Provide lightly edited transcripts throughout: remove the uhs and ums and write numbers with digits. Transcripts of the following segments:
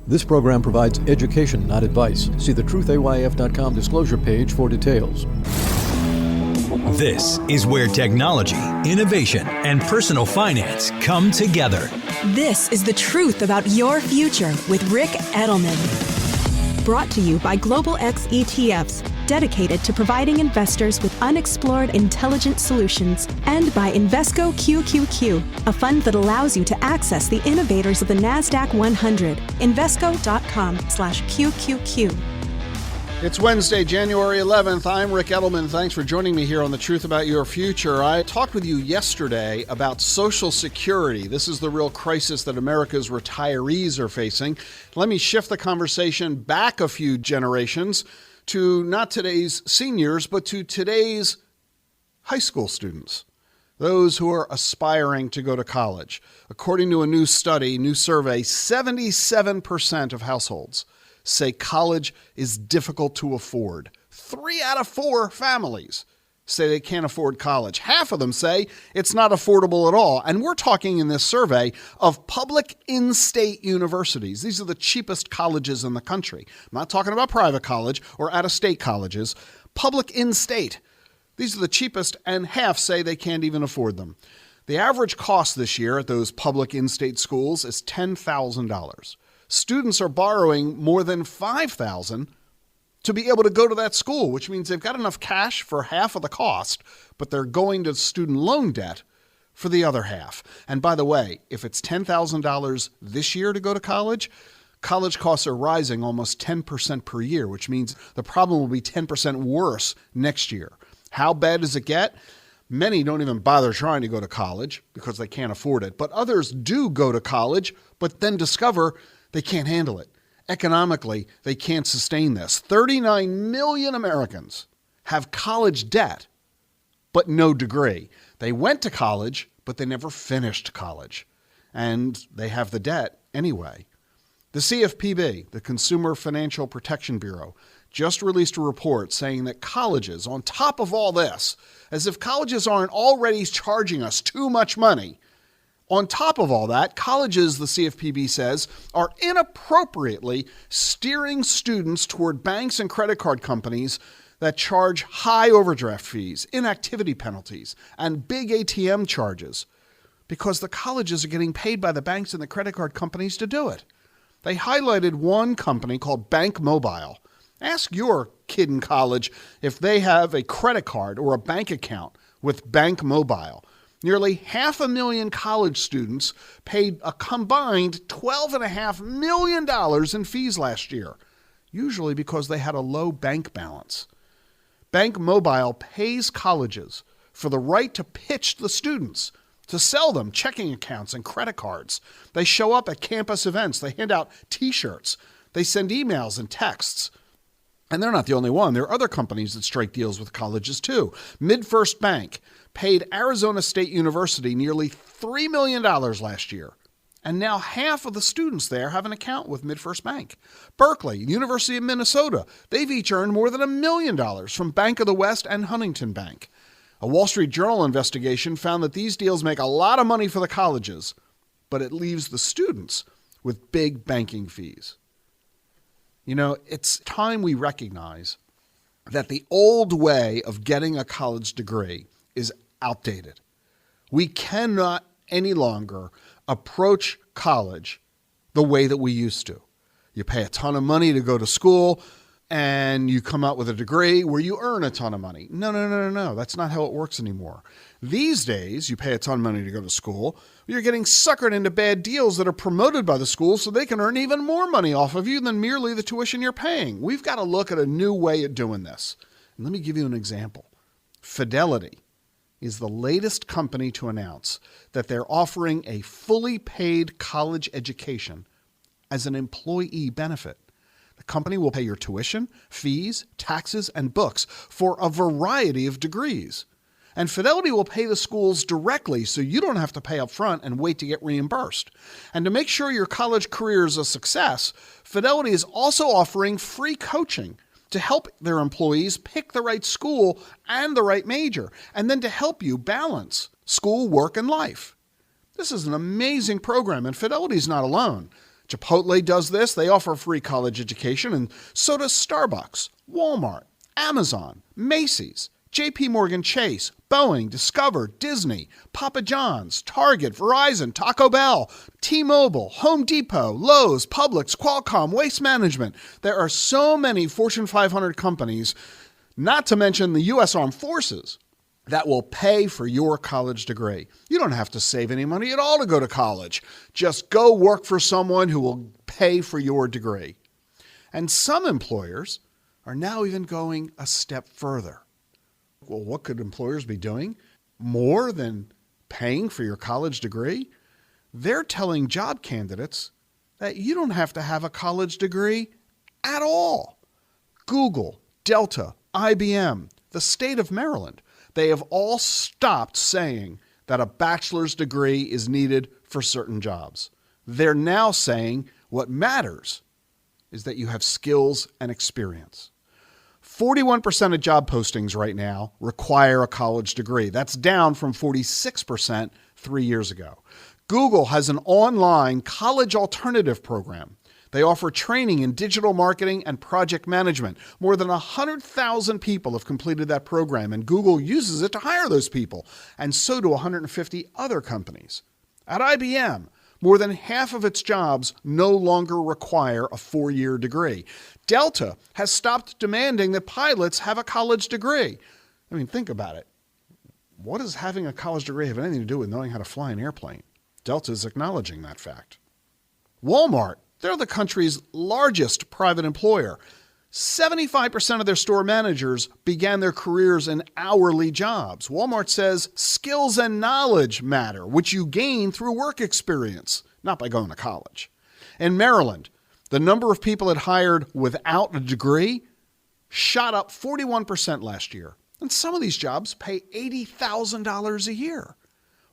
This program provides education, not advice. See the truthayf.com disclosure page for details. This is where technology, innovation, and personal finance come together. This is the truth about your future with Rick Edelman. Brought to you by Global X ETFs, dedicated to providing investors with unexplored intelligent solutions, and by Invesco QQQ, a fund that allows you to access the innovators of the NASDAQ 100. Invesco.com/QQQ. It's Wednesday, January 11th. I'm Rick Edelman. Thanks for joining me here on The Truth About Your Future. I talked with you yesterday about Social Security. This is the real crisis that America's retirees are facing. Let me shift the conversation back a few generations to not today's seniors, but to today's high school students, those who are aspiring to go to college. According to a new survey, 77% of households say college is difficult to afford. 3 out of 4 families say they can't afford college. Half of them say it's not affordable at all. And we're talking in this survey of public in-state universities. These are the cheapest colleges in the country. I'm not talking about private college or out-of-state colleges. Public in-state. These are the cheapest, and half say they can't even afford them. The average cost this year at those public in-state schools is $10,000. Students are borrowing more than $5,000 to be able to go to that school, which means they've got enough cash for half of the cost, but they're going to student loan debt for the other half. And by the way, if it's $10,000 this year to go to college costs are rising almost 10% per year, which means the problem will be 10% worse next year. How bad does it get? Many don't even bother trying to go to college because they can't afford it, but others do go to college, but then discover they can't handle it. Economically, they can't sustain this. 39 million Americans have college debt, but no degree. They went to college, but they never finished college. And they have the debt anyway. The CFPB, the Consumer Financial Protection Bureau, just released a report saying that colleges, on top of all this, as if colleges aren't already charging us too much money, on top of all that, colleges, the CFPB says, are inappropriately steering students toward banks and credit card companies that charge high overdraft fees, inactivity penalties, and big ATM charges because the colleges are getting paid by the banks and the credit card companies to do it. They highlighted one company called Bank Mobile. Ask your kid in college if they have a credit card or a bank account with Bank Mobile. Nearly 500,000 college students paid a combined $12.5 million in fees last year, usually because they had a low bank balance. Bank Mobile pays colleges for the right to pitch the students, to sell them checking accounts and credit cards. They show up at campus events. They hand out T-shirts. They send emails and texts. And they're not the only one. There are other companies that strike deals with colleges too. MidFirst Bank paid Arizona State University nearly $3 million last year. And now half of the students there have an account with MidFirst Bank. Berkeley, University of Minnesota, they've each earned more than $1 million from Bank of the West and Huntington Bank. A Wall Street Journal investigation found that these deals make a lot of money for the colleges, but it leaves the students with big banking fees. You know, it's time we recognize that the old way of getting a college degree is outdated. We cannot any longer approach college the way that we used to. You pay a ton of money to go to school and you come out with a degree where you earn a ton of money. No. That's not how it works anymore. These days, you pay a ton of money to go to school. You're getting suckered into bad deals that are promoted by the school so they can earn even more money off of you than merely the tuition you're paying. We've got to look at a new way of doing this. And let me give you an example. Fidelity is the latest company to announce that they're offering a fully paid college education as an employee benefit. The company will pay your tuition, fees, taxes, and books for a variety of degrees. And Fidelity will pay the schools directly so you don't have to pay up front and wait to get reimbursed. And to make sure your college career is a success, Fidelity is also offering free coaching to help their employees pick the right school and the right major, and then to help you balance school, work, and life. This is an amazing program, and Fidelity is not alone. Chipotle does this. They offer free college education, and so does Starbucks, Walmart, Amazon, Macy's, JP Morgan Chase, Boeing, Discover, Disney, Papa John's, Target, Verizon, Taco Bell, T-Mobile, Home Depot, Lowe's, Publix, Qualcomm, Waste Management. There are so many Fortune 500 companies, not to mention the U.S. Armed Forces, that will pay for your college degree. You don't have to save any money at all to go to college. Just go work for someone who will pay for your degree. And some employers are now even going a step further. Well, what could employers be doing more than paying for your college degree? They're telling job candidates that you don't have to have a college degree at all. Google, Delta, IBM, the state of Maryland, they have all stopped saying that a bachelor's degree is needed for certain jobs. They're now saying what matters is that you have skills and experience. 41% of job postings right now require a college degree. That's down from 46% 3 years ago. Google has an online college alternative program. They offer training in digital marketing and project management. More than 100,000 people have completed that program, and Google uses it to hire those people, and so do 150 other companies. At IBM, more than half of its jobs no longer require a 4-year degree. Delta has stopped demanding that pilots have a college degree. I mean, think about it. What does having a college degree have anything to do with knowing how to fly an airplane? Delta is acknowledging that fact. Walmart, they're the country's largest private employer. 75% of their store managers began their careers in hourly jobs. Walmart says skills and knowledge matter, which you gain through work experience, not by going to college. In Maryland, the number of people it hired without a degree shot up 41% last year. And some of these jobs pay $80,000 a year.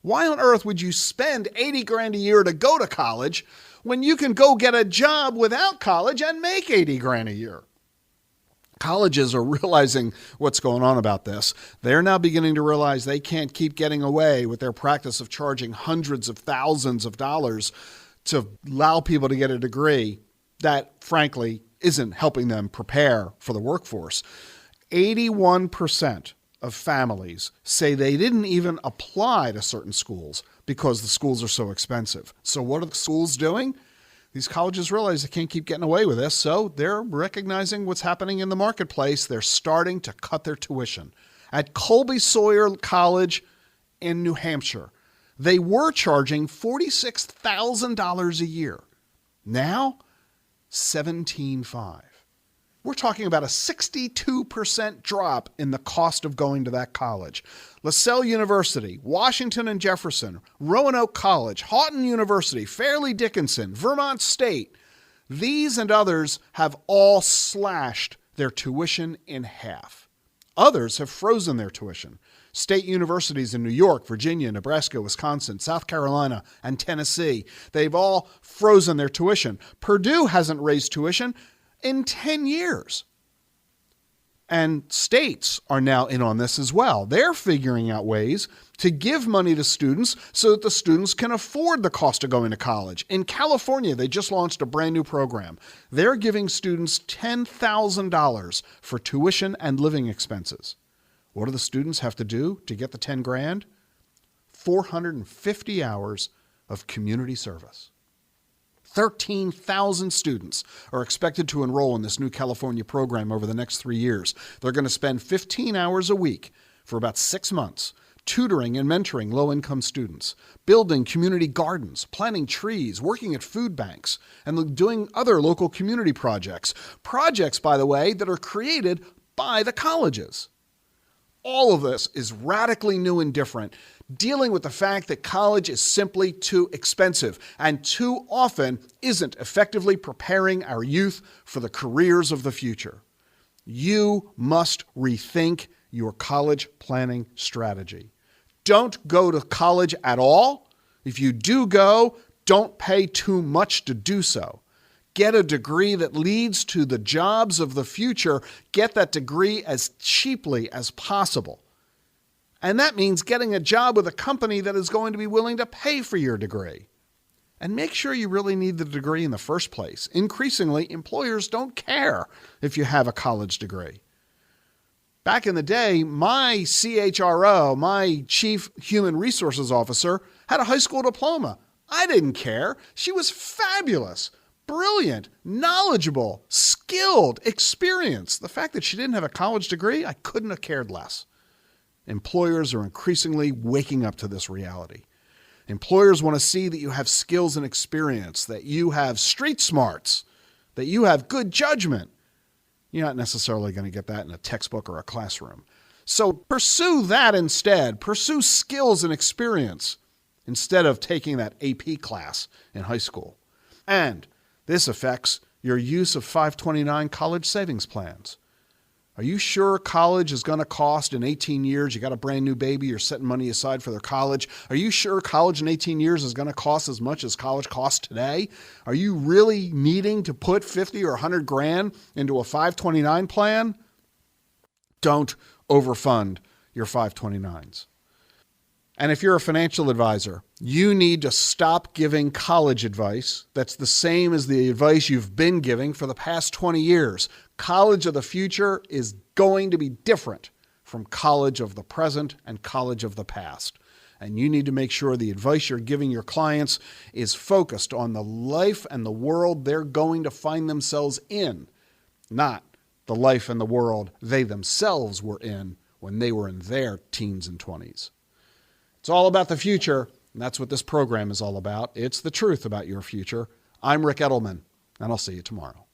Why on earth would you spend $80,000 a year to go to college when you can go get a job without college and make $80,000 a year? Colleges are realizing what's going on about this. They're now beginning to realize they can't keep getting away with their practice of charging hundreds of thousands of dollars to allow people to get a degree that, frankly, isn't helping them prepare for the workforce. 81% of families say they didn't even apply to certain schools because the schools are so expensive. So what are the schools doing? These colleges realize they can't keep getting away with this, so they're recognizing what's happening in the marketplace. They're starting to cut their tuition. At Colby Sawyer College in New Hampshire, they were charging $46,000 a year. Now, $17,500. We're talking about a 62% drop in the cost of going to that college. LaSalle University, Washington and Jefferson, Roanoke College, Houghton University, Fairleigh Dickinson, Vermont State, these and others have all slashed their tuition in half. Others have frozen their tuition. State universities in New York, Virginia, Nebraska, Wisconsin, South Carolina, and Tennessee, they've all frozen their tuition. Purdue hasn't raised tuition in 10 years. And states are now in on this as well. They're figuring out ways to give money to students so that the students can afford the cost of going to college. In California, they just launched a brand new program. They're giving students $10,000 for tuition and living expenses. What do the students have to do to get the $10,000? 450 hours of community service. 13,000 students are expected to enroll in this new California program over the next 3 years. They're going to spend 15 hours a week for about 6 months, tutoring and mentoring low-income students, building community gardens, planting trees, working at food banks, and doing other local community projects. Projects, by the way, that are created by the colleges. All of this is radically new and different, dealing with the fact that college is simply too expensive and too often isn't effectively preparing our youth for the careers of the future. You must rethink your college planning strategy. Don't go to college at all. If you do go, don't pay too much to do so. Get a degree that leads to the jobs of the future. Get that degree as cheaply as possible. And that means getting a job with a company that is going to be willing to pay for your degree. and make sure you really need the degree in the first place. Increasingly, employers don't care if you have a college degree. Back in the day, my CHRO, my Chief Human Resources Officer, had a high school diploma. I didn't care. She was fabulous, brilliant, knowledgeable, skilled, experienced. The fact that she didn't have a college degree, I couldn't have cared less. Employers are increasingly waking up to this reality. Employers want to see that you have skills and experience, that you have street smarts, that you have good judgment. You're not necessarily going to get that in a textbook or a classroom. So pursue that instead. Pursue skills and experience instead of taking that AP class in high school. And this affects your use of 529 college savings plans. Are you sure college is going to cost in 18 years? You got a brand new baby, you're setting money aside for their college. Are you sure college in 18 years is going to cost as much as college costs today? Are you really needing to put 50 or 100 grand into a 529 plan? Don't overfund your 529s. And if you're a financial advisor, you need to stop giving college advice that's the same as the advice you've been giving for the past 20 years. College of the future is going to be different from college of the present and college of the past. And you need to make sure the advice you're giving your clients is focused on the life and the world they're going to find themselves in, not the life and the world they themselves were in when they were in their teens and 20s. It's all about the future, and that's what this program is all about. It's the truth about your future. I'm Rick Edelman, and I'll see you tomorrow.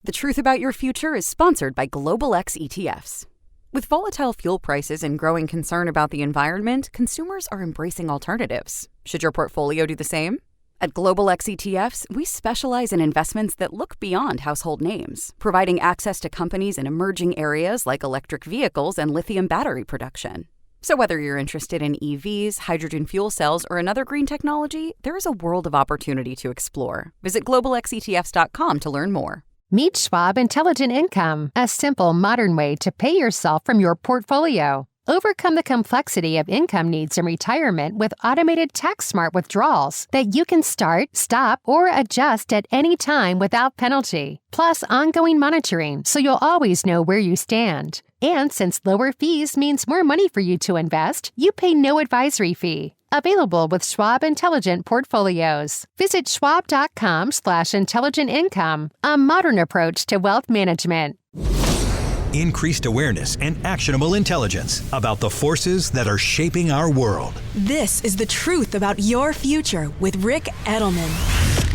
The Truth About Your Future is sponsored by Global X ETFs. With volatile fuel prices and growing concern about the environment, consumers are embracing alternatives. Should your portfolio do the same? At Global X ETFs, we specialize in investments that look beyond household names, providing access to companies in emerging areas like electric vehicles and lithium battery production. So whether you're interested in EVs, hydrogen fuel cells, or another green technology, there is a world of opportunity to explore. Visit globalxetfs.com to learn more. Meet Schwab Intelligent Income, a simple, modern way to pay yourself from your portfolio. Overcome the complexity of income needs in retirement with automated tax-smart withdrawals that you can start, stop, or adjust at any time without penalty. Plus ongoing monitoring, so you'll always know where you stand. And since lower fees means more money for you to invest, you pay no advisory fee. Available with Schwab Intelligent Portfolios. Visit schwab.com/intelligent income, a modern approach to wealth management. Increased awareness and actionable intelligence about the forces that are shaping our world. This is The Truth About Your Future with Rick Edelman.